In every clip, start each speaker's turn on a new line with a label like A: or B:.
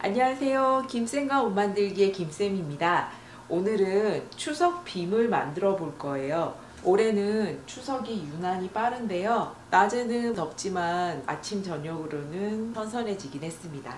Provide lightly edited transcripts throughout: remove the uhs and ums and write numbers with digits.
A: 안녕하세요. 김쌤과 옷 만들기의 김쌤입니다. 오늘은 추석 빔을 만들어 볼 거예요. 올해는 추석이 유난히 빠른데요. 낮에는 덥지만 아침 저녁으로는 선선해지긴 했습니다.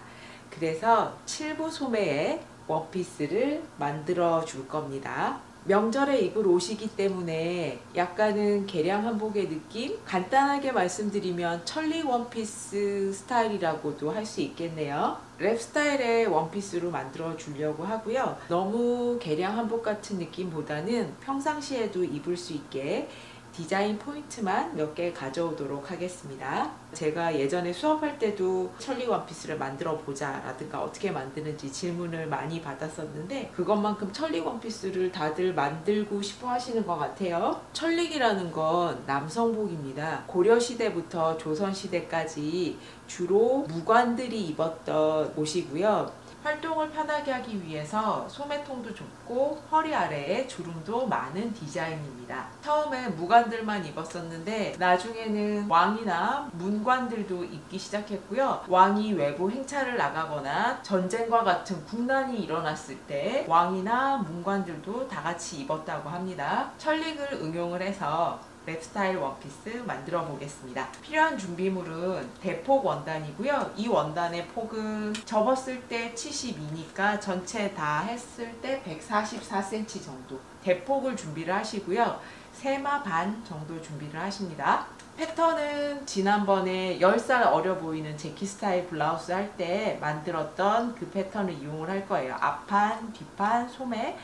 A: 그래서 7부 소매의 원피스를 만들어 줄 겁니다. 명절에 입을 옷이기 때문에 약간은 개량 한복의 느낌? 간단하게 말씀드리면 천리 원피스 스타일이라고도 할 수 있겠네요. 랩 스타일의 원피스로 만들어 주려고 하고요. 너무 개량 한복 같은 느낌보다는 평상시에도 입을 수 있게 디자인 포인트만 몇 개 가져오도록 하겠습니다. 제가 예전에 수업할 때도 천리 원피스를 만들어 보자 라든가 어떻게 만드는지 질문을 많이 받았었는데 그것만큼 천리 원피스를 다들 만들고 싶어 하시는 것 같아요. 천리기라는 건 남성복입니다. 고려시대부터 조선시대까지 주로 무관들이 입었던 옷이고요. 활동을 편하게 하기 위해서 소매통도 좁고 허리 아래에 주름도 많은 디자인입니다. 처음에 무관들만 입었었는데 나중에는 왕이나 문관들도 입기 시작했고요. 왕이 외부 행차를 나가거나 전쟁과 같은 국난이 일어났을 때 왕이나 문관들도 다 같이 입었다고 합니다. 천릭을 응용을 해서 랩 스타일 원피스 만들어 보겠습니다. 필요한 준비물은 대폭 원단이고요. 이 원단의 폭은 접었을 때 72니까 전체 다 했을 때 144cm 정도 대폭을 준비를 하시고요. 세마 반 정도 준비를 하십니다. 패턴은 지난번에 10살 어려 보이는 재키 스타일 블라우스 할 때 만들었던 그 패턴을 이용을 할 거예요. 앞판, 뒷판, 소매,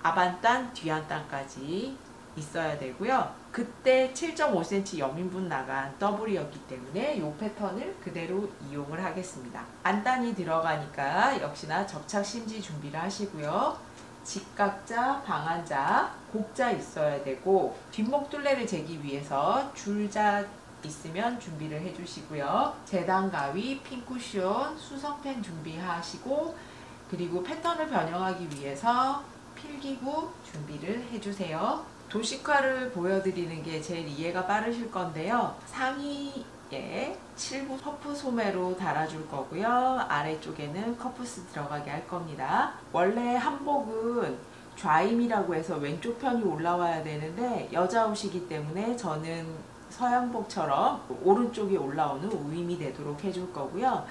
A: 앞안단, 뒤안단까지 있어야 되고요. 그때 7.5cm 여민분 나간 더블이었기 때문에 이 패턴을 그대로 이용을 하겠습니다. 안단이 들어가니까 역시나 접착 심지 준비를 하시고요. 직각자, 방한자, 곡자 있어야 되고 뒷목 둘레를 재기 위해서 줄자 있으면 준비를 해주시고요. 재단 가위, 핀 쿠션, 수성펜 준비하시고 그리고 패턴을 변형하기 위해서 필기구 준비를 해주세요. 도식화를 보여드리는 게 제일 이해가 빠르실 건데요. 상의에 7부 퍼프 소매로 달아줄 거고요. 아래쪽에는 커프스 들어가게 할 겁니다. 원래 한복은 좌임이라고 해서 왼쪽 편이 올라와야 되는데 여자 옷이기 때문에 저는 서양복처럼 오른쪽이 올라오는 우임이 되도록 해줄 거고요.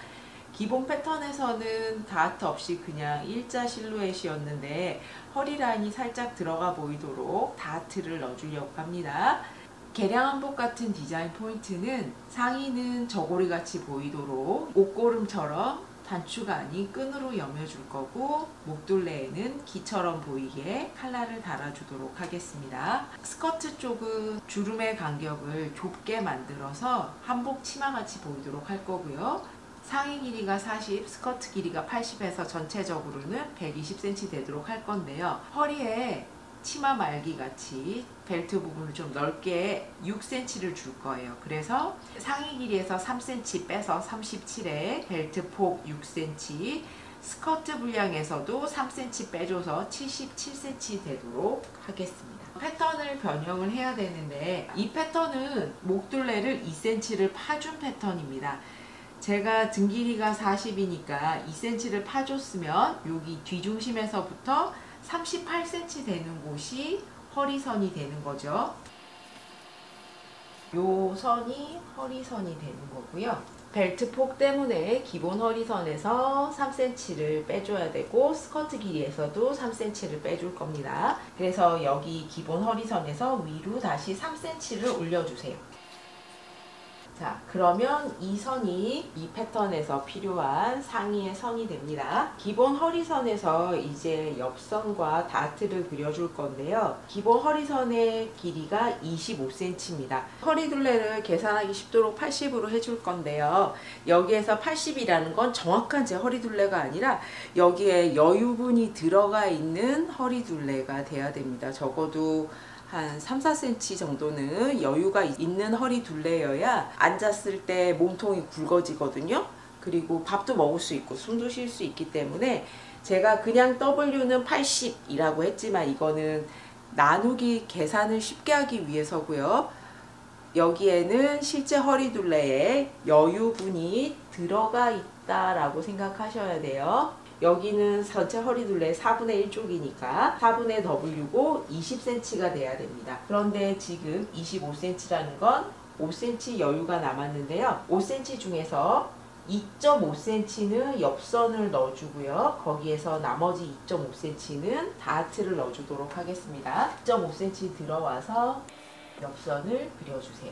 A: 기본 패턴에서는 다트 없이 그냥 일자 실루엣이었는데 허리 라인이 살짝 들어가 보이도록 다트를 넣어주려고 합니다. 개량 한복 같은 디자인 포인트는 상의는 저고리 같이 보이도록 옷고름처럼 단추가 아닌 끈으로 여며줄 거고 목둘레에는 기처럼 보이게 칼라를 달아주도록 하겠습니다. 스커트 쪽은 주름의 간격을 좁게 만들어서 한복 치마같이 보이도록 할 거고요. 상의 길이가 40, 스커트 길이가 80에서 전체적으로는 120cm 되도록 할 건데요. 허리에 치마 말기 같이 벨트 부분을 좀 넓게 6cm를 줄 거예요. 그래서 상의 길이에서 3cm 빼서 37에 벨트 폭 6cm, 스커트 분량에서도 3cm 빼줘서 77cm 되도록 하겠습니다. 패턴을 변형을 해야 되는데 이 패턴은 목둘레를 2cm를 파준 패턴입니다. 제가 등 길이가 40이니까 2cm를 파줬으면 여기 뒤중심에서부터 38cm 되는 곳이 허리선이 되는 거죠. 요 선이 허리선이 되는 거고요. 벨트 폭 때문에 기본 허리선에서 3cm를 빼줘야 되고 스커트 길이에서도 3cm를 빼줄 겁니다. 그래서 여기 기본 허리선에서 위로 다시 3cm를 올려주세요. 자, 그러면 이 선이 이 패턴에서 필요한 상의의 선이 됩니다. 기본 허리선에서 이제 옆선과 다트를 그려줄 건데요. 기본 허리선의 길이가 25cm입니다. 허리 둘레를 계산하기 쉽도록 80으로 해줄 건데요. 여기에서 80이라는 건 정확한 제 허리 둘레가 아니라 여기에 여유분이 들어가 있는 허리 둘레가 돼야 됩니다. 적어도 한 3, 4cm 정도는 여유가 있는 허리 둘레여야 앉았을 때 몸통이 굵어지거든요. 그리고 밥도 먹을 수 있고 숨도 쉴 수 있기 때문에 제가 그냥 W는 80이라고 했지만 이거는 나누기 계산을 쉽게 하기 위해서고요. 여기에는 실제 허리둘레에 여유분이 들어가 있다라고 생각하셔야 돼요. 여기는 전체 허리둘레 4분의 1쪽이니까 4분의 W고 20cm가 돼야 됩니다. 그런데 지금 25cm라는 건 5cm 여유가 남았는데요. 5cm 중에서 2.5cm는 옆선을 넣어주고요. 거기에서 나머지 2.5cm는 다트를 넣어주도록 하겠습니다. 2.5cm 들어와서 옆선을 그려주세요.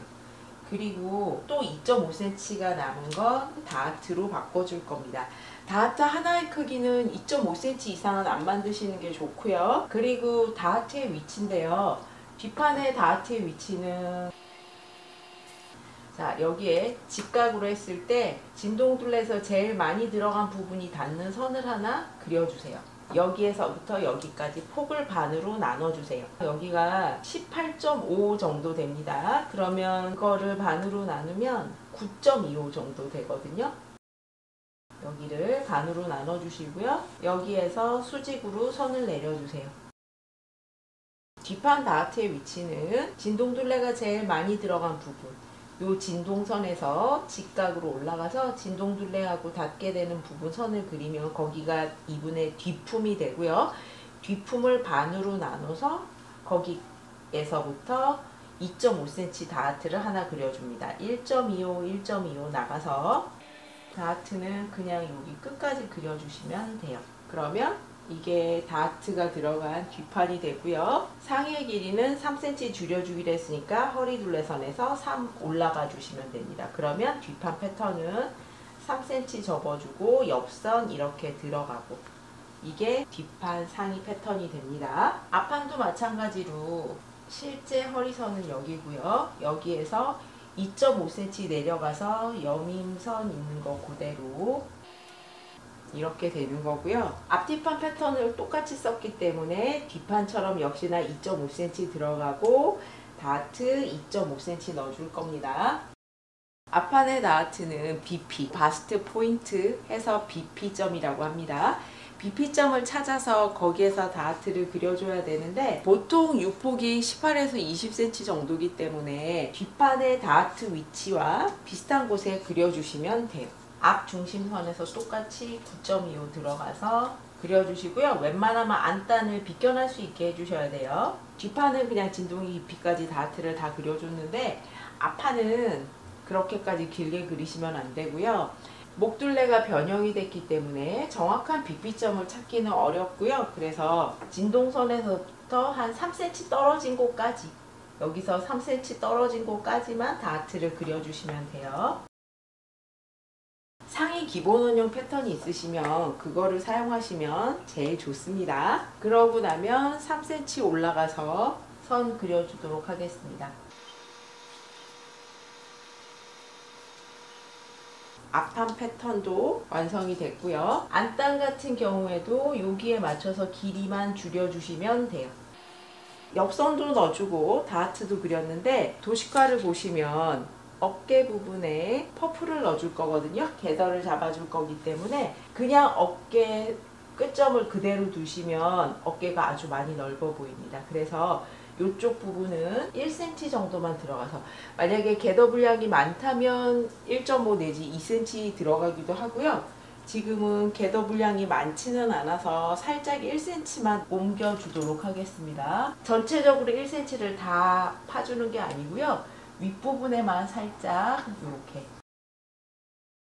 A: 그리고 또 2.5cm가 남은 건 다트로 바꿔줄 겁니다. 다트 하나의 크기는 2.5cm 이상은 안 만드시는 게 좋고요. 그리고 다트의 위치인데요. 뒷판의 다트의 위치는 자, 여기에 직각으로 했을 때 진동둘레에서 제일 많이 들어간 부분이 닿는 선을 하나 그려주세요. 여기에서부터 여기까지 폭을 반으로 나눠주세요. 여기가 18.5 정도 됩니다. 그러면 그거를 반으로 나누면 9.25 정도 되거든요. 여기를 반으로 나눠주시고요. 여기에서 수직으로 선을 내려주세요. 뒷판 다트의 위치는 진동둘레가 제일 많이 들어간 부분, 요 진동선에서 직각으로 올라가서 진동둘레하고 닿게 되는 부분 선을 그리면 거기가 이분의 뒷품이 되고요. 뒷품을 반으로 나눠서 거기에서부터 2.5cm 다트를 하나 그려줍니다. 1.25, 1.25 나가서 다트는 그냥 여기 끝까지 그려주시면 돼요. 그러면 이게 다트가 들어간 뒷판이 되고요. 상의 길이는 3cm 줄여주기로 했으니까 허리둘레선에서 3 올라가 주시면 됩니다. 그러면 뒷판 패턴은 3cm 접어주고 옆선 이렇게 들어가고 이게 뒷판 상의 패턴이 됩니다. 앞판도 마찬가지로 실제 허리선은 여기고요. 여기에서 2.5cm 내려가서 여밈선 있는 거 그대로 이렇게 되는 거고요. 앞뒷판 패턴을 똑같이 썼기 때문에 뒷판처럼 역시나 2.5cm 들어가고 다트 2.5cm 넣어줄 겁니다. 앞판의 다트는 BP, 바스트 포인트 해서 BP점이라고 합니다. BP점을 찾아서 거기에서 다트를 그려줘야 되는데 보통 육폭이 18에서 20cm 정도이기 때문에 뒷판의 다트 위치와 비슷한 곳에 그려주시면 돼요. 앞 중심선에서 똑같이 9.25 들어가서 그려주시고요. 웬만하면 안단을 비껴날 수 있게 해주셔야 돼요. 뒷판은 그냥 진동이 깊이까지 다트를 다 그려줬는데 앞판은 그렇게까지 길게 그리시면 안 되고요. 목둘레가 변형이 됐기 때문에 정확한 BP점을 찾기는 어렵고요. 그래서 진동선에서부터 한 3cm 떨어진 곳까지 여기서 3cm 떨어진 곳까지만 다트를 그려주시면 돼요. 상의 기본 원형 패턴이 있으시면 그거를 사용하시면 제일 좋습니다. 그러고 나면 3cm 올라가서 선 그려주도록 하겠습니다. 앞판 패턴도 완성이 됐고요. 안단 같은 경우에도 여기에 맞춰서 길이만 줄여주시면 돼요. 옆선도 넣어주고 다트도 그렸는데 도식화를 보시면 어깨 부분에 퍼프를 넣어줄 거거든요. 게더를 잡아줄 거기 때문에 그냥 어깨 끝점을 그대로 두시면 어깨가 아주 많이 넓어 보입니다. 그래서 이쪽 부분은 1cm 정도만 들어가서 만약에 게더 분량이 많다면 1.5 내지 2cm 들어가기도 하고요. 지금은 게더 분량이 많지는 않아서 살짝 1cm만 옮겨주도록 하겠습니다. 전체적으로 1cm를 다 파주는 게 아니고요. 윗부분에만 살짝 이렇게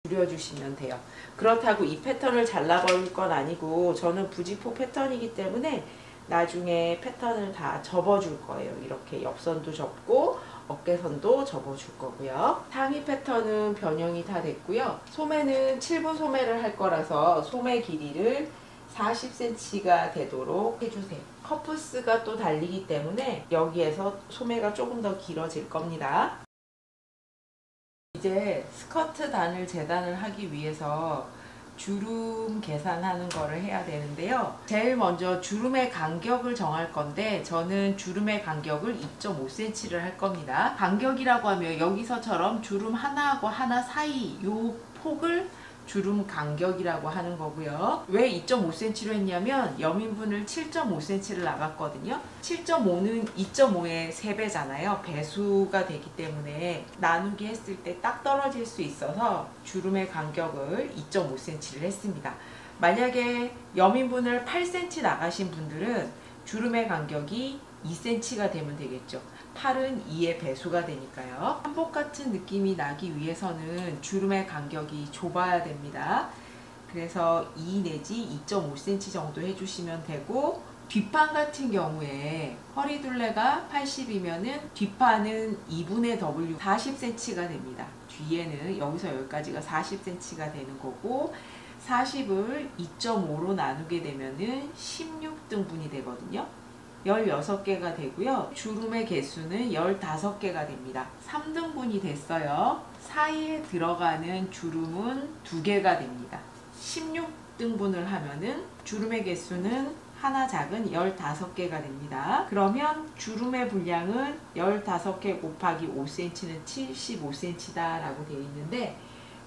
A: 줄여주시면 돼요. 그렇다고 이 패턴을 잘라버릴 건 아니고 저는 부직포 패턴이기 때문에 나중에 패턴을 다 접어줄 거예요. 이렇게 옆선도 접고 어깨선도 접어줄 거고요. 상의 패턴은 변형이 다 됐고요. 소매는 7분 소매를 할 거라서 소매 길이를 40cm가 되도록 해주세요. 커프스가 또 달리기 때문에 여기에서 소매가 조금 더 길어질 겁니다. 이제 스커트 단을 재단을 하기 위해서 주름 계산하는 거를 해야 되는데요. 제일 먼저 주름의 간격을 정할 건데 저는 주름의 간격을 2.5cm를 할 겁니다. 간격이라고 하면 여기서처럼 주름 하나하고 하나 사이 요 폭을 주름 간격이라고 하는 거고요. 왜 2.5cm로 했냐면 여민분을 7.5cm를 나갔거든요. 7.5는 2.5의 3배잖아요. 배수가 되기 때문에 나누기 했을 때 딱 떨어질 수 있어서 주름의 간격을 2.5cm를 했습니다. 만약에 여민분을 8cm 나가신 분들은 주름의 간격이 2cm가 되면 되겠죠. 8은 2의 배수가 되니까요. 한복 같은 느낌이 나기 위해서는 주름의 간격이 좁아야 됩니다. 그래서 2 내지 2.5cm 정도 해주시면 되고, 뒷판 같은 경우에 허리 둘레가 80이면은 뒷판은 2분의 W 40cm가 됩니다. 뒤에는 여기서 여기까지가 40cm가 되는 거고, 40을 2.5로 나누게 되면은 16등분이 되거든요. 16개가 되고요. 주름의 개수는 15개가 됩니다. 3등분이 됐어요. 사이에 들어가는 주름은 2개가 됩니다. 16등분을 하면은 주름의 개수는 하나 작은 15개가 됩니다. 그러면 주름의 분량은 15개 곱하기 5cm는 75cm다 라고 되어 있는데,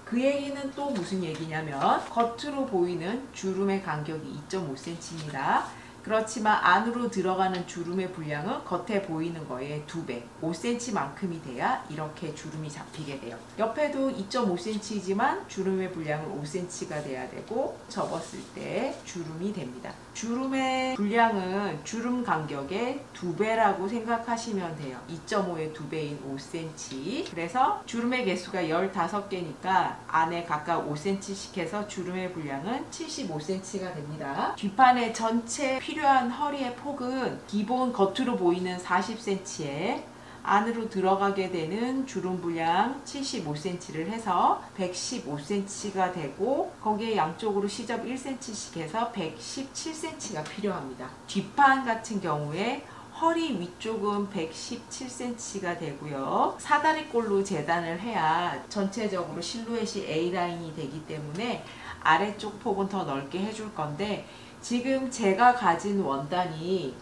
A: 그 얘기는 또 무슨 얘기냐면 겉으로 보이는 주름의 간격이 2.5cm입니다. 그렇지만 안으로 들어가는 주름의 분량은 겉에 보이는 거의 2배, 5cm만큼이 돼야 이렇게 주름이 잡히게 돼요. 옆에도 2.5cm이지만 주름의 분량은 5cm가 돼야 되고, 접었을 때 주름이 됩니다. 주름의 분량은 주름 간격의 2배라고 생각하시면 돼요. 2.5의 2배인 5cm. 그래서 주름의 개수가 15개니까 안에 각각 5cm씩 해서 주름의 분량은 75cm가 됩니다. 뒷판의 전체 필요한 허리의 폭은 기본 겉으로 보이는 40cm에 안으로 들어가게 되는 주름 분량 75cm를 해서 115cm가 되고, 거기에 양쪽으로 시접 1cm씩 해서 117cm가 필요합니다. 뒷판 같은 경우에 허리 위쪽은 117cm가 되고요. 사다리꼴로 재단을 해야 전체적으로 실루엣이 A라인이 되기 때문에 아래쪽 폭은 더 넓게 해줄 건데, 지금 제가 가진 원단이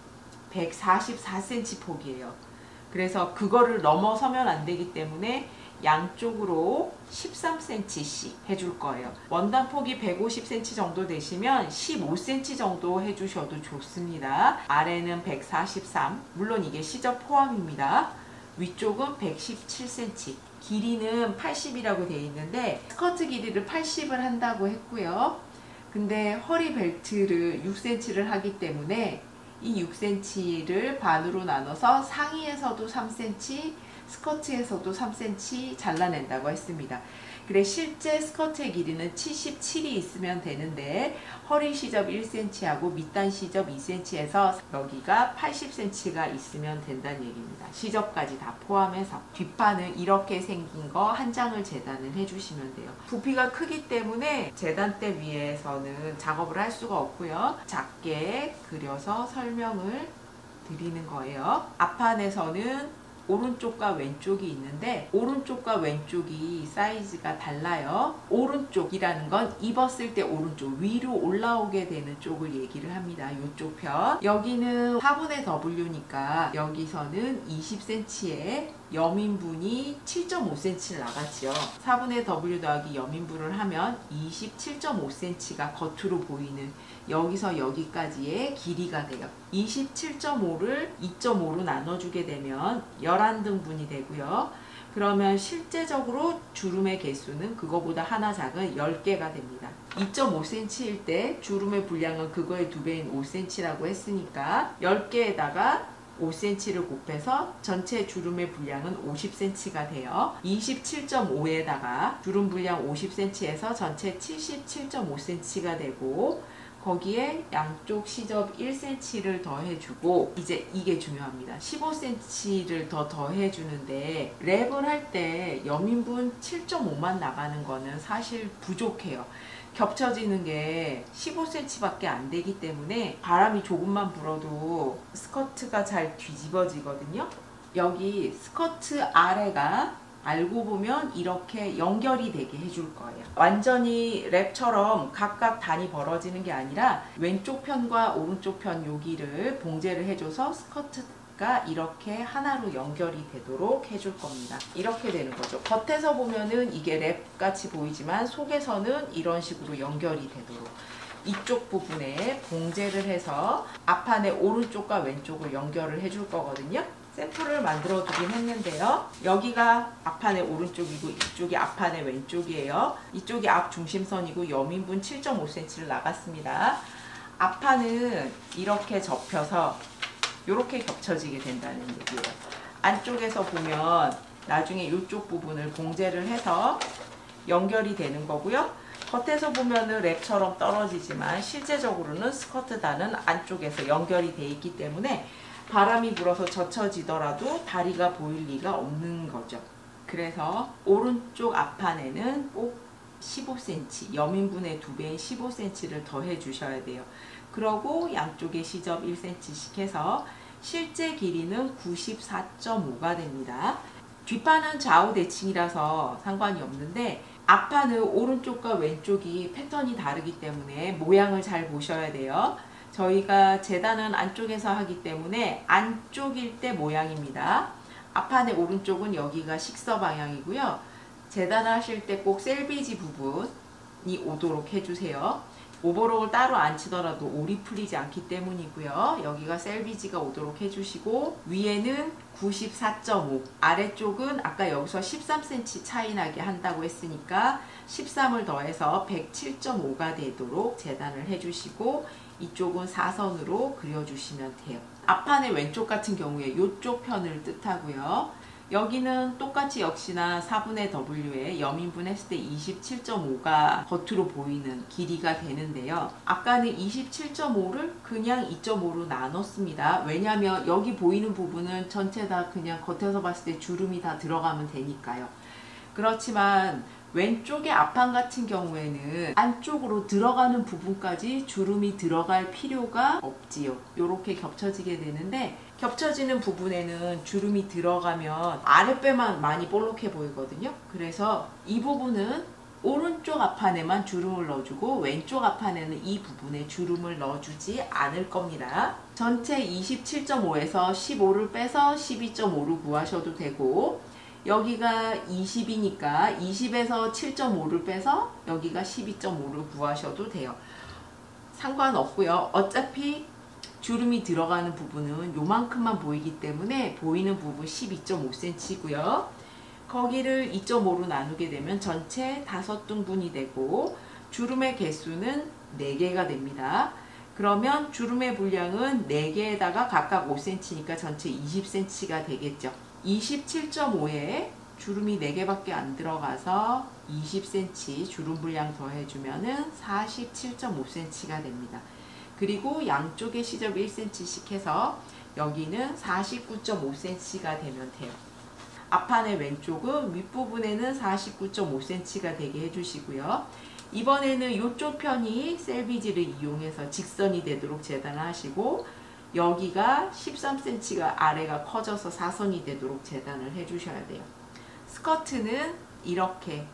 A: 144cm 폭이에요. 그래서 그거를 넘어서면 안 되기 때문에 양쪽으로 13cm씩 해줄 거예요. 원단 폭이 150cm 정도 되시면 15cm 정도 해주셔도 좋습니다. 아래는 143, 물론 이게 시접 포함입니다. 위쪽은 117cm, 길이는 80이라고 되어 있는데 스커트 길이를 80을 한다고 했고요. 근데 허리 벨트를 6cm를 하기 때문에 이 6cm를 반으로 나눠서 상의에서도 3cm, 스커트에서도 3cm 잘라낸다고 했습니다. 그래 실제 스커트의 길이는 77이 있으면 되는데 허리 시접 1cm하고 밑단 시접 2cm에서 여기가 80cm가 있으면 된다는 얘기입니다. 시접까지 다 포함해서. 뒷판은 이렇게 생긴 거 한 장을 재단을 해주시면 돼요. 부피가 크기 때문에 재단대 위에서는 작업을 할 수가 없고요. 작게 그려서 설명을 드리는 거예요. 앞판에서는 오른쪽과 왼쪽이 있는데 오른쪽과 왼쪽이 사이즈가 달라요. 오른쪽이라는 건 입었을 때 오른쪽 위로 올라오게 되는 쪽을 얘기를 합니다. 이쪽 편. 여기는 4분의 W니까 여기서는 20cm에 여민분이 7.5cm를 나갔죠. 4분의 W 더하기 여민분을 하면 27.5cm가 겉으로 보이는 여기서 여기까지의 길이가 돼요. 27.5를 2.5로 나눠주게 되면 11등분이 되고요. 그러면 실제적으로 주름의 개수는 그거보다 하나 작은 10개가 됩니다. 2.5cm일 때 주름의 분량은 그거의 2배인 5cm라고 했으니까 10개에다가 5cm를 곱해서 전체 주름의 분량은 50cm가 돼요. 27.5에다가 주름 분량 50cm에서 전체 77.5cm가 되고, 거기에 양쪽 시접 1cm를 더해주고, 이제 이게 중요합니다. 15cm를 더 더해주는데 랩을 할 때 여민분 7.5만 나가는 거는 사실 부족해요. 겹쳐지는 게 15cm밖에 안 되기 때문에 바람이 조금만 불어도 스커트가 잘 뒤집어지거든요. 여기 스커트 아래가 알고 보면 이렇게 연결이 되게 해줄 거예요. 완전히 랩처럼 각각 단이 벌어지는 게 아니라 왼쪽 편과 오른쪽 편 여기를 봉제를 해줘서 스커트가 되니까 이렇게 하나로 연결이 되도록 해줄 겁니다. 이렇게 되는 거죠. 겉에서 보면은 이게 랩 같이 보이지만 속에서는 이런 식으로 연결이 되도록 이쪽 부분에 봉제를 해서 앞판의 오른쪽과 왼쪽을 연결을 해줄 거거든요. 샘플을 만들어 두긴 했는데요. 여기가 앞판의 오른쪽이고 이쪽이 앞판의 왼쪽이에요. 이쪽이 앞 중심선이고 여민분 7.5cm를 나갔습니다. 앞판은 이렇게 접혀서 이렇게 겹쳐지게 된다는 얘기예요. 안쪽에서 보면 나중에 이쪽 부분을 봉제를 해서 연결이 되는 거고요. 겉에서 보면은 랩처럼 떨어지지만 실제적으로는 스커트단은 안쪽에서 연결이 돼 있기 때문에 바람이 불어서 젖혀지더라도 다리가 보일 리가 없는 거죠. 그래서 오른쪽 앞판에는 꼭 15cm, 여민분의 2배인 15cm를 더해 주셔야 돼요. 그러고 양쪽에 시접 1cm씩 해서 실제 길이는 94.5가 됩니다. 뒷판은 좌우 대칭이라서 상관이 없는데 앞판은 오른쪽과 왼쪽이 패턴이 다르기 때문에 모양을 잘 보셔야 돼요. 저희가 재단은 안쪽에서 하기 때문에 안쪽일 때 모양입니다. 앞판의 오른쪽은 여기가 식서 방향이고요. 재단을 하실 때 꼭 셀비지 부분이 오도록 해주세요. 오버록을 따로 안 치더라도 올이 풀리지 않기 때문이고요. 여기가 셀비지가 오도록 해주시고 위에는 94.5, 아래쪽은 아까 여기서 13cm 차이 나게 한다고 했으니까 13을 더해서 107.5가 되도록 재단을 해주시고 이쪽은 사선으로 그려주시면 돼요. 앞판의 왼쪽 같은 경우에 이쪽 편을 뜻하고요. 여기는 똑같이 역시나 4분의 W에 여민분 했을 때 27.5가 겉으로 보이는 길이가 되는데요. 아까는 27.5를 그냥 2.5로 나눴습니다. 왜냐하면 여기 보이는 부분은 전체 다 그냥 겉에서 봤을 때 주름이 다 들어가면 되니까요. 그렇지만 왼쪽의 앞판 같은 경우에는 안쪽으로 들어가는 부분까지 주름이 들어갈 필요가 없지요. 이렇게 겹쳐지게 되는데 겹쳐지는 부분에는 주름이 들어가면 아랫배만 많이 볼록해 보이거든요. 그래서 이 부분은 오른쪽 앞판에만 주름을 넣어주고 왼쪽 앞판에는 이 부분에 주름을 넣어주지 않을 겁니다. 전체 27.5에서 15를 빼서 12.5로 구하셔도 되고 여기가 20이니까 20에서 7.5를 빼서 여기가 12.5를 구하셔도 돼요. 상관없고요. 어차피 주름이 들어가는 부분은 요만큼만 보이기 때문에 보이는 부분 12.5cm고요. 거기를 2.5로 나누게 되면 전체 5등분이 되고 주름의 개수는 4개가 됩니다. 그러면 주름의 분량은 4개에다가 각각 5cm니까 전체 20cm가 되겠죠. 27.5에 주름이 4개밖에 안 들어가서 20cm 주름 분량 더해주면은 47.5cm가 됩니다. 그리고 양쪽에 시접 1cm씩 해서 여기는 49.5cm가 되면 돼요. 앞판의 왼쪽은 윗부분에는 49.5cm가 되게 해주시고요. 이번에는 이쪽 편이 셀비지를 이용해서 직선이 되도록 재단을 하시고 여기가 13cm가 아래가 커져서 사선이 되도록 재단을 해주셔야 돼요. 스커트는 이렇게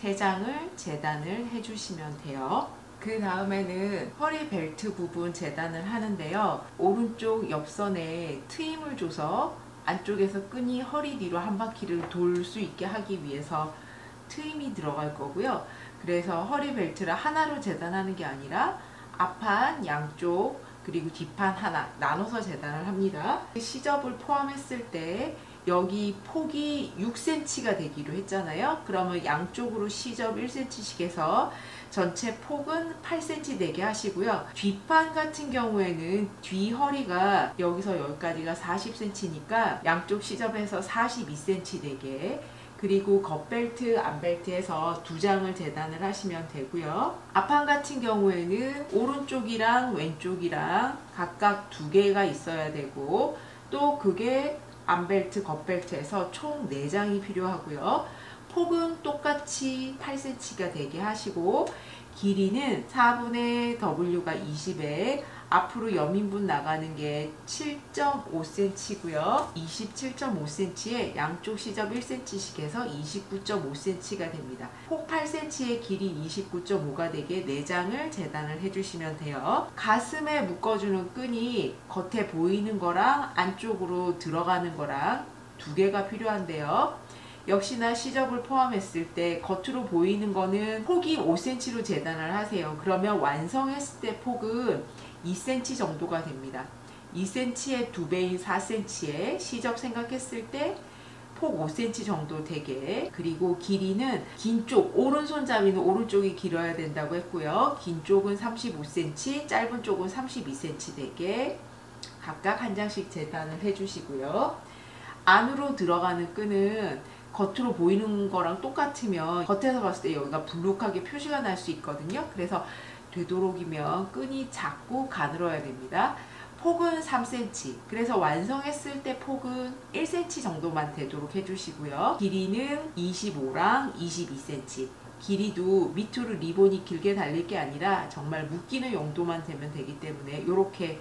A: 3장을 재단을 해주시면 돼요. 그 다음에는 허리 벨트 부분 재단을 하는데요. 오른쪽 옆선에 트임을 줘서 안쪽에서 끈이 허리 뒤로 한 바퀴를 돌 수 있게 하기 위해서 트임이 들어갈 거고요. 그래서 허리 벨트를 하나로 재단하는 게 아니라 앞판 양쪽 그리고 뒷판 하나 나눠서 재단을 합니다. 시접을 포함했을 때 여기 폭이 6cm가 되기로 했잖아요. 그러면 양쪽으로 시접 1cm씩 해서 전체 폭은 8cm 되게 하시고요. 뒷판 같은 경우에는 뒤 허리가 여기서 여기까지가 40cm니까 양쪽 시접해서 42cm 되게, 그리고 겉벨트, 안벨트에서 2장을 재단을 하시면 되고요. 앞판 같은 경우에는 오른쪽이랑 왼쪽이랑 각각 2개가 있어야 되고 또 그게 안벨트, 겉벨트에서 총 4장이 필요하고요. 폭은 똑같이 8cm가 되게 하시고 길이는 4분의 W가 20에 앞으로 여민분 나가는 게 7.5cm고요. 27.5cm에 양쪽 시접 1cm씩 해서 29.5cm가 됩니다. 폭 8cm의 길이 29.5가 되게 내장을 재단을 해주시면 돼요. 가슴에 묶어주는 끈이 겉에 보이는 거랑 안쪽으로 들어가는 거랑 두 개가 필요한데요. 역시나 시접을 포함했을 때 겉으로 보이는 거는 폭이 5cm로 재단을 하세요. 그러면 완성했을 때 폭은 2cm 정도가 됩니다. 2cm의 2배인 4cm에 시접 생각했을 때 폭 5cm 정도 되게, 그리고 길이는 긴 쪽, 오른손잡이는 오른쪽이 길어야 된다고 했고요. 긴 쪽은 35cm, 짧은 쪽은 32cm 되게 각각 한 장씩 재단을 해주시고요. 안으로 들어가는 끈은 겉으로 보이는 거랑 똑같으면 겉에서 봤을 때 여기가 불룩하게 표시가 날 수 있거든요. 그래서 되도록이면 끈이 작고 가늘어야 됩니다. 폭은 3cm, 그래서 완성했을 때 폭은 1cm 정도만 되도록 해주시고요. 길이는 25랑 22cm, 길이도 밑으로 리본이 길게 달릴 게 아니라 정말 묶이는 용도만 되면 되기 때문에 이렇게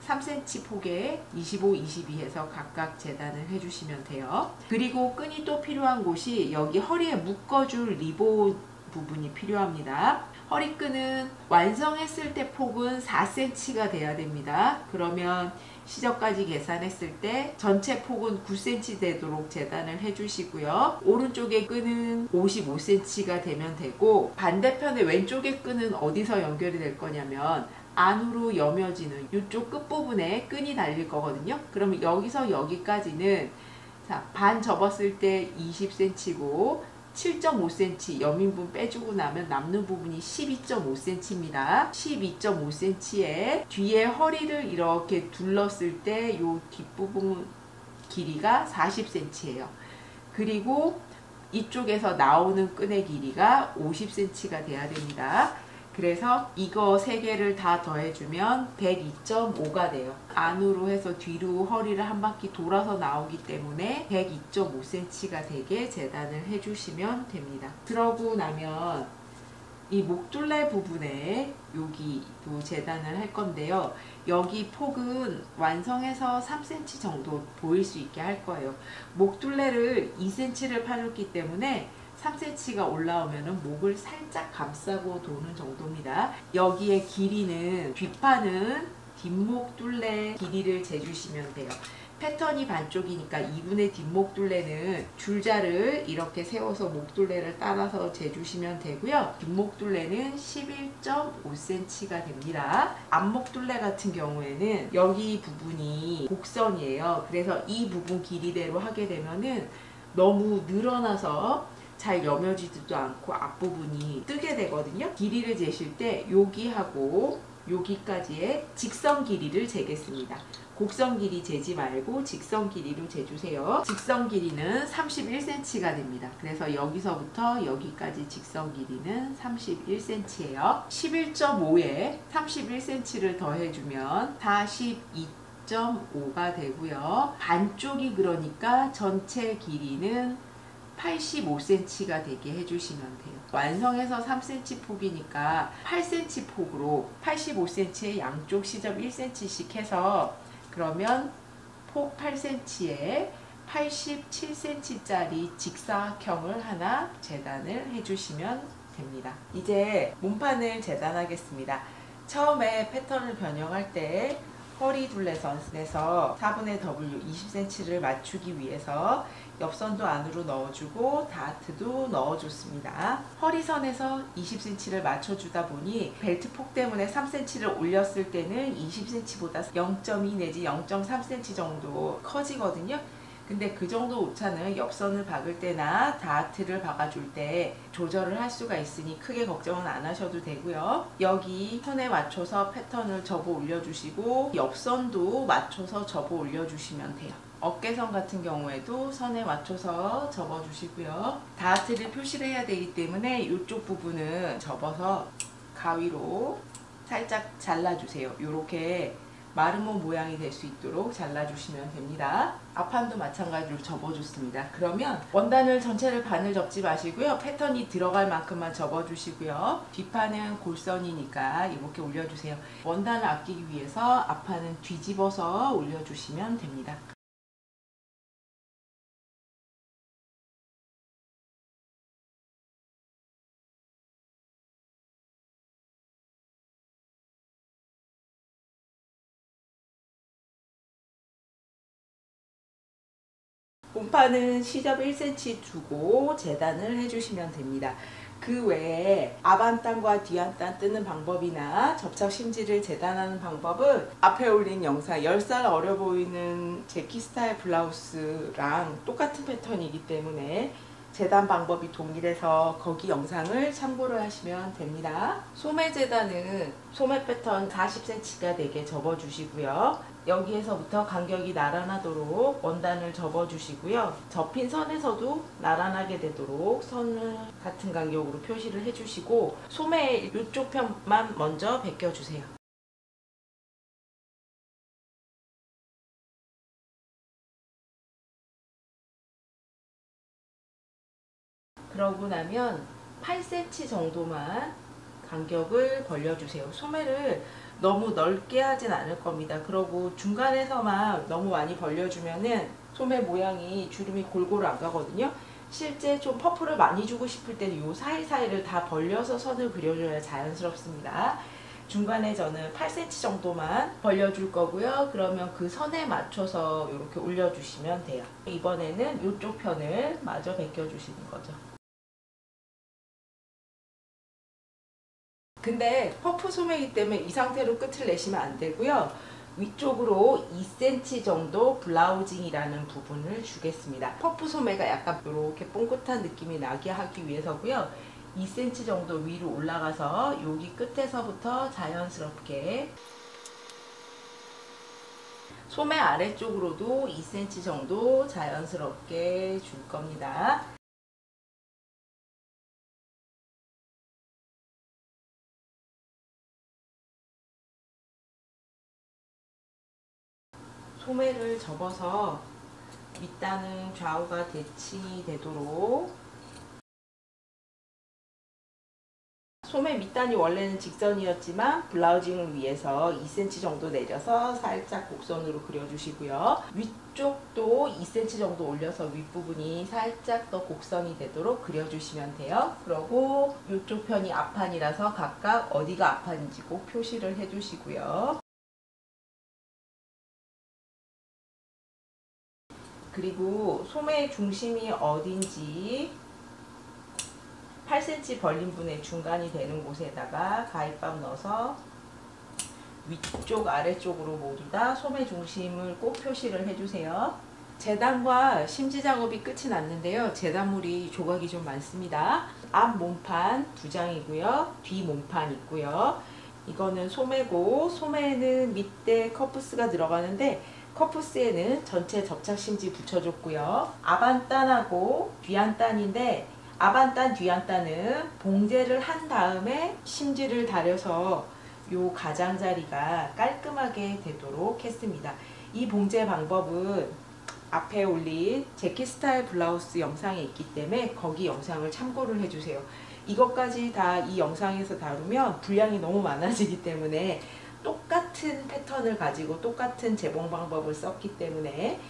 A: 3cm 폭에 25, 22 해서 각각 재단을 해주시면 돼요. 그리고 끈이 또 필요한 곳이 여기 허리에 묶어줄 리본 부분이 필요합니다. 허리끈은 완성했을 때 폭은 4cm가 돼야 됩니다. 그러면 시접까지 계산했을 때 전체 폭은 9cm 되도록 재단을 해주시고요. 오른쪽의 끈은 55cm가 되면 되고, 반대편의 왼쪽의 끈은 어디서 연결이 될 거냐면 안으로 여며지는 이쪽 끝부분에 끈이 달릴 거거든요. 그러면 여기서 여기까지는 반 접었을 때 20cm고 7.5cm 여민분 빼주고 나면 남는 부분이 12.5cm입니다. 12.5cm에 뒤에 허리를 이렇게 둘렀을 때 이 뒷부분 길이가 40cm예요. 그리고 이쪽에서 나오는 끈의 길이가 50cm가 돼야 됩니다. 그래서 이거 3개를 다 더해주면 102.5가 돼요. 안으로 해서 뒤로 허리를 한 바퀴 돌아서 나오기 때문에 102.5cm가 되게 재단을 해주시면 됩니다. 그러고 나면 이 목둘레 부분에 여기도 재단을 할 건데요. 여기 폭은 완성해서 3cm 정도 보일 수 있게 할 거예요. 목둘레를 2cm를 파줬기 때문에 3cm가 올라오면 목을 살짝 감싸고 도는 정도입니다. 여기에 길이는 뒷판은 뒷목 둘레 길이를 재주시면 돼요. 패턴이 반쪽이니까 2분의 뒷목 둘레는 줄자를 이렇게 세워서 목 둘레를 따라서 재주시면 되고요. 뒷목 둘레는 11.5cm가 됩니다. 앞목 둘레 같은 경우에는 여기 부분이 곡선이에요. 그래서 이 부분 길이대로 하게 되면은 너무 늘어나서 잘 여며지지도 않고 앞부분이 뜨게 되거든요. 길이를 재실 때 여기하고 여기까지의 직선 길이를 재겠습니다. 곡선 길이 재지 말고 직선 길이로 재주세요. 직선 길이는 31cm가 됩니다. 그래서 여기서부터 여기까지 직선 길이는 31cm예요. 11.5에 31cm를 더해주면 42.5가 되고요. 반쪽이 그러니까 전체 길이는 85cm가 되게 해주시면 돼요. 완성해서 3cm 폭이니까 8cm 폭으로 85cm에 양쪽 시접 1cm씩 해서 그러면 폭 8cm에 87cm짜리 직사각형을 하나 재단을 해주시면 됩니다. 이제 몸판을 재단하겠습니다. 처음에 패턴을 변형할 때 허리 둘레선에서 4분의 W 20cm를 맞추기 위해서 옆선도 안으로 넣어주고 다트도 넣어줬습니다. 허리선에서 20cm를 맞춰주다 보니 벨트 폭 때문에 3cm를 올렸을 때는 20cm보다 0.2 내지 0.3cm 정도 커지거든요. 근데 그 정도 오차는 옆선을 박을 때나 다트를 박아줄 때 조절을 할 수가 있으니 크게 걱정은 안 하셔도 되고요. 여기 선에 맞춰서 패턴을 접어 올려주시고 옆선도 맞춰서 접어 올려주시면 돼요. 어깨선 같은 경우에도 선에 맞춰서 접어주시고요. 다트를 표시를 해야 되기 때문에 이쪽 부분은 접어서 가위로 살짝 잘라주세요. 이렇게 마름모 모양이 될 수 있도록 잘라주시면 됩니다. 앞판도 마찬가지로 접어줬습니다. 그러면 원단을 전체를 반을 접지 마시고요. 패턴이 들어갈 만큼만 접어주시고요. 뒷판은 골선이니까 이렇게 올려주세요. 원단을 아끼기 위해서 앞판은 뒤집어서 올려주시면 됩니다. 본판은 시접 1cm 두고 재단을 해주시면 됩니다. 그 외에 앞안단과 뒤안단 뜨는 방법이나 접착 심지를 재단하는 방법은 앞에 올린 영상 10살 어려 보이는 제키 스타일 블라우스랑 똑같은 패턴이기 때문에 재단 방법이 동일해서 거기 영상을 참고를 하시면 됩니다. 소매 재단은 소매 패턴 40cm가 되게 접어주시고요. 여기에서부터 간격이 나란하도록 원단을 접어주시고요. 접힌 선에서도 나란하게 되도록 선을 같은 간격으로 표시를 해주시고 소매 이쪽 편만 먼저 벗겨주세요. 그러고 나면 8cm 정도만 간격을 벌려주세요. 소매를 너무 넓게 하진 않을 겁니다. 그러고 중간에서만 너무 많이 벌려주면은 소매 모양이 주름이 골고루 안 가거든요. 실제 좀 퍼프를 많이 주고 싶을 때는 이 사이사이를 다 벌려서 선을 그려줘야 자연스럽습니다. 중간에 저는 8cm 정도만 벌려줄 거고요. 그러면 그 선에 맞춰서 이렇게 올려주시면 돼요. 이번에는 이쪽 편을 마저 벗겨주시는 거죠. 근데 퍼프 소매이기 때문에 이 상태로 끝을 내시면 안 되고요. 위쪽으로 2cm 정도 블라우징이라는 부분을 주겠습니다. 퍼프 소매가 약간 이렇게 뽕긋한 느낌이 나게 하기 위해서고요. 2cm 정도 위로 올라가서 여기 끝에서부터 자연스럽게 소매 아래쪽으로도 2cm 정도 자연스럽게 줄 겁니다. 소매를 접어서 밑단은 좌우가 대칭되도록 소매 밑단이 원래는 직선이었지만 블라우징을 위해서 2cm 정도 내려서 살짝 곡선으로 그려주시고요. 위쪽도 2cm 정도 올려서 윗부분이 살짝 더 곡선이 되도록 그려주시면 돼요. 그리고 이쪽 편이 앞판이라서 각각 어디가 앞판인지 꼭 표시를 해주시고요. 그리고 소매의 중심이 어딘지 8cm 벌린 분의 중간이 되는 곳에다가 가위밥 넣어서 위쪽 아래쪽으로 모두 다 소매 중심을 꼭 표시를 해주세요. 재단과 심지 작업이 끝이 났는데요. 재단물이 조각이 좀 많습니다. 앞 몸판 2장이고요. 뒤 몸판 있고요. 이거는 소매고 소매에는 밑에 커프스가 들어가는데 커프스에는 전체 접착 심지 붙여줬고요. 앞안단하고 뒤안단인데 앞안단 뒤안단은 봉제를 한 다음에 심지를 다려서 요 가장자리가 깔끔하게 되도록 했습니다. 이 봉제 방법은 앞에 올린 제키 스타일 블라우스 영상에 있기 때문에 거기 영상을 참고를 해주세요. 이것까지 다 이 영상에서 다루면 분량이 너무 많아지기 때문에 똑같은 패턴을 가지고 똑같은 재봉 방법을 썼기 때문에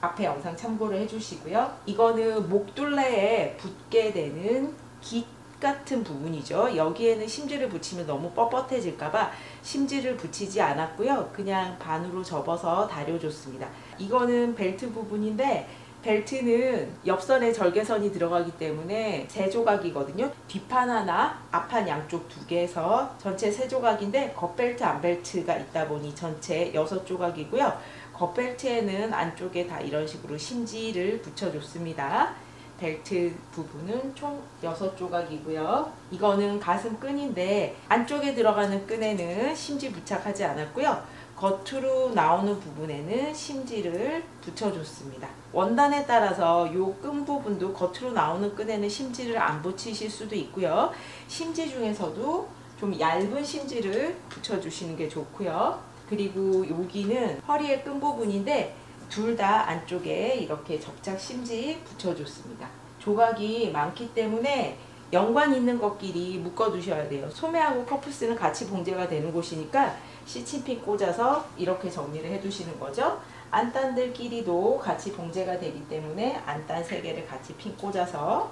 A: 앞에 영상 참고를 해주시고요. 이거는 목둘레에 붙게 되는 깃 같은 부분이죠. 여기에는 심지를 붙이면 너무 뻣뻣해질까봐 심지를 붙이지 않았고요. 그냥 반으로 접어서 다려줬습니다. 이거는 벨트 부분인데 벨트는 옆선에 절개선이 들어가기 때문에 3조각이거든요. 뒷판 하나, 앞판 양쪽 2개에서 전체 3조각인데 겉벨트, 안벨트가 있다 보니 전체 6조각이고요. 겉벨트에는 안쪽에 다 이런 식으로 심지를 붙여줬습니다. 벨트 부분은 총 6조각이고요. 이거는 가슴 끈인데 안쪽에 들어가는 끈에는 심지 부착하지 않았고요. 겉으로 나오는 부분에는 심지를 붙여줬습니다. 원단에 따라서 이 끈 부분도 겉으로 나오는 끈에는 심지를 안 붙이실 수도 있고요. 심지 중에서도 좀 얇은 심지를 붙여주시는 게 좋고요. 그리고 여기는 허리의 끈 부분인데 둘 다 안쪽에 이렇게 접착 심지 붙여줬습니다. 조각이 많기 때문에 연관 있는 것끼리 묶어 두셔야 돼요. 소매하고 커프스는 같이 봉제가 되는 곳이니까 시침핀 꽂아서 이렇게 정리를 해 두시는 거죠. 안단들끼리도 같이 봉제가 되기 때문에 안단 3개를 같이 핀 꽂아서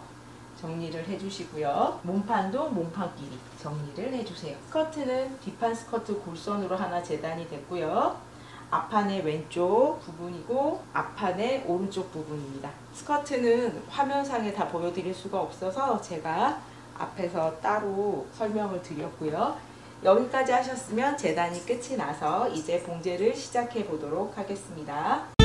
A: 정리를 해주시고요. 몸판도 몸판끼리 정리를 해주세요. 스커트는 뒷판 스커트 골선으로 하나 재단이 됐고요. 앞판의 왼쪽 부분이고 앞판의 오른쪽 부분입니다. 스커트는 화면상에 다 보여드릴 수가 없어서 제가 앞에서 따로 설명을 드렸고요. 여기까지 하셨으면 재단이 끝이 나서 이제 봉제를 시작해 보도록 하겠습니다.